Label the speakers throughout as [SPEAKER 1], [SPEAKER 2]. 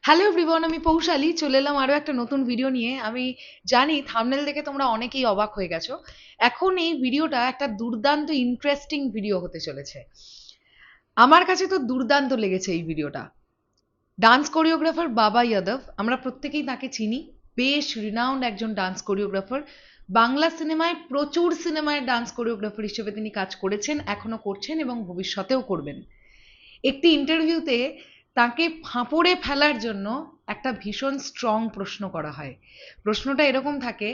[SPEAKER 1] Hello everyone, আমি পৌশালী চলে এলাম আরও একটা নতুন ভিডিও নিয়ে। আমি জানি থাম্বনেল দেখে তোমরা অনেকেই অবাক হয়ে গেছো। এখন এই ভিডিওটা একটা দুর্দান্ত ইন্টারেস্টিং ভিডিও হতে চলেছে। আমার কাছে তো দুর্দান্ত লেগেছে এই ভিডিওটা। ডান্স কোরিওগ্রাফার বাবা যাদব, আমরা প্রত্যেকেই তাকে চিনি। বেশ রিনাউন্ড একজন ডান্স কোরিওগ্রাফার। বাংলা সিনেমায় প্রচুর সিনেমায় ডান্স কোরিওগ্রাফার হিসেবে তিনি কাজ করেছেন, এখনো করছেন এবং ভবিষ্যতেও করবেন। একটি ইন্টারভিউতে তাকে ফাঁপড়ে ফেলার জন্য একটা ভীষণ স্ট্রং প্রশ্ন করা হয়। প্রশ্নটা এরকম থাকে,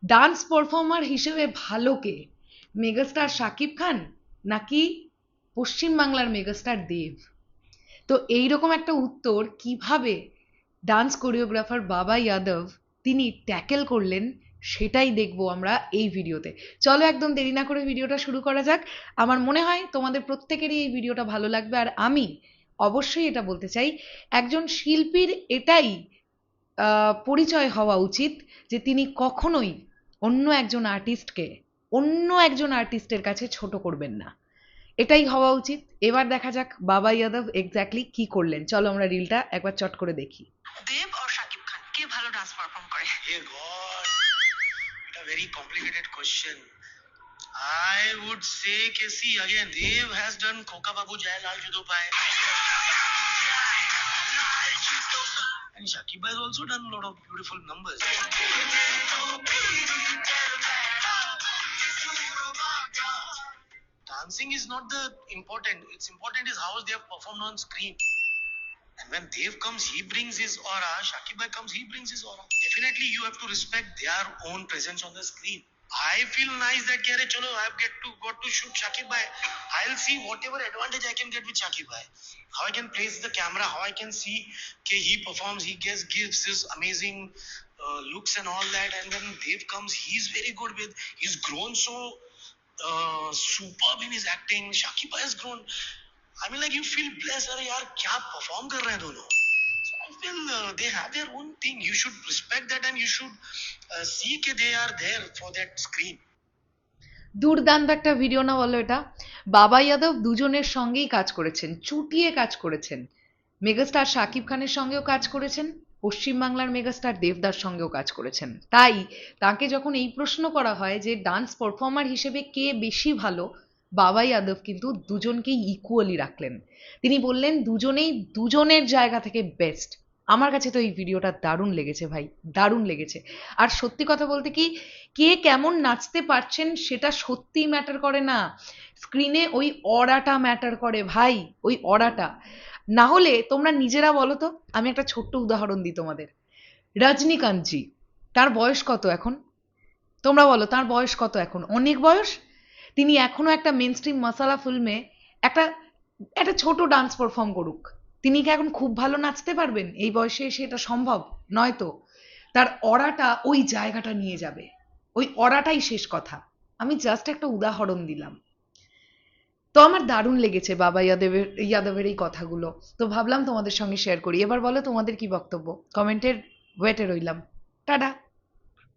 [SPEAKER 1] ডান্স পারফর্মার হিসেবে ভালো কে, মেগাস্টার শাকিব খান নাকি পশ্চিম বাংলার মেগাস্টার দেব? তো এইরকম একটা উত্তর কিভাবে ডান্স কোরিওগ্রাফার বাবা যাদব তিনি ট্যাকেল করলেন সেটাই দেখবো আমরা এই ভিডিওতে। চলো একদম দেরি না করে ভিডিওটা শুরু করা যাক। আমার মনে হয় তোমাদের প্রত্যেকেরই এই ভিডিওটা ভালো লাগবে। আর আমি অবশ্যই এটা বলতে চাই, একজন শিল্পীর এটাই পরিচয় হওয়া উচিত যে তিনি কখনোই অন্য একজন আর্টিস্টের কাছে ছোট করবেন না। এটাই হওয়া উচিত। এবার দেখা যাক বাবা যাদব এক্স্যাক্টলি কি করলেন। চলো আমরা রিলটা একবার চট করে দেখি। দেব আর শাকিব খান কে ভালো ডান্স পারফর্ম করে?
[SPEAKER 2] Dear God, a very complicated question. I would say कि see again, Dev has done Khoka Babu Jai Lal Judo Pai. And Shakib has also done a lot of beautiful numbers. Dancing is not the important. It's important is how they have performed on screen. And when Dev comes, he brings his aura. Shakib Bhai comes, he brings his aura. Definitely, you have to respect their own presence on the screen. I feel nice that Kare chalo, I've got to shoot Shakib Bhai. I'll see whatever advantage I can get with Shakib Bhai. How I can place the camera, how I can see that he performs, he gives his amazing looks and all that. And when Dev comes, he's very good with. He's grown so superb in his acting. Shakib Bhai has grown. I mean, like you feel blessed. अरे यार क्या perform कर रहे हैं दोनों. So I feel they have their own thing. You should respect that and you should see that they are there for that screen.
[SPEAKER 1] দুর্দান্ত একটা video না বলো এটা? বাবা যাদব দুজনের সঙ্গেই কাজ করেছেন, চুটিয়ে কাজ করেছেন। মেগাস্টার শাকিব খানের সঙ্গেও কাজ করেছেন, পশ্চিমবাংলার মেগাস্টার দেবদার সঙ্গেও কাজ করেছেন। তাই তাকে যখন এই প্রশ্ন করা হয় যে ডান্স পারফর্মার হিসেবে কে বেশি ভালো, বাবা যাদব কিন্তু দুজনকেই ইকুয়ালি রাখলেন। তিনি বললেন দুজনেই দুজনের জায়গা থেকে বেস্ট। আমার কাছে তো এই ভিডিওটা দারুণ লেগেছে ভাই, দারুণ লেগেছে। আর সত্যি কথা বলতে কি, কে কেমন নাচতে পারছেন সেটা সত্যিই ম্যাটার করে না, স্ক্রিনে ওই অরাটা ম্যাটার করে ভাই, ওই অরাটা। না হলে তোমরা নিজেরা বলো তো, আমি একটা ছোট্ট উদাহরণ দিই তোমাদের। রজনীকান্তজি, তার বয়স কত এখন? তোমরা বলো তার বয়স কত এখন? অনেক বয়স। তিনি এখনো একটা মেন স্ট্রিম মাসালা ফিল্মে একটা একটা ছোট ডান্স পারফর্ম করুক, তিনি কি এখন খুব ভালো নাচতে পারবেন? এই বয়সে এসে এটা সম্ভব নয় তো। তার অরাটা ওই জায়গাটা নিয়ে যাবে, ওই অরাটাই শেষ কথা। আমি জাস্ট একটা উদাহরণ দিলাম। তো আমার দারুণ লেগেছে বাবা যাদবের এই কথাগুলো। তো ভাবলাম তোমাদের সঙ্গে শেয়ার করি। এবার বলো তোমাদের কি বক্তব্য, কমেন্টের ওয়েটে রইলাম। টাটা।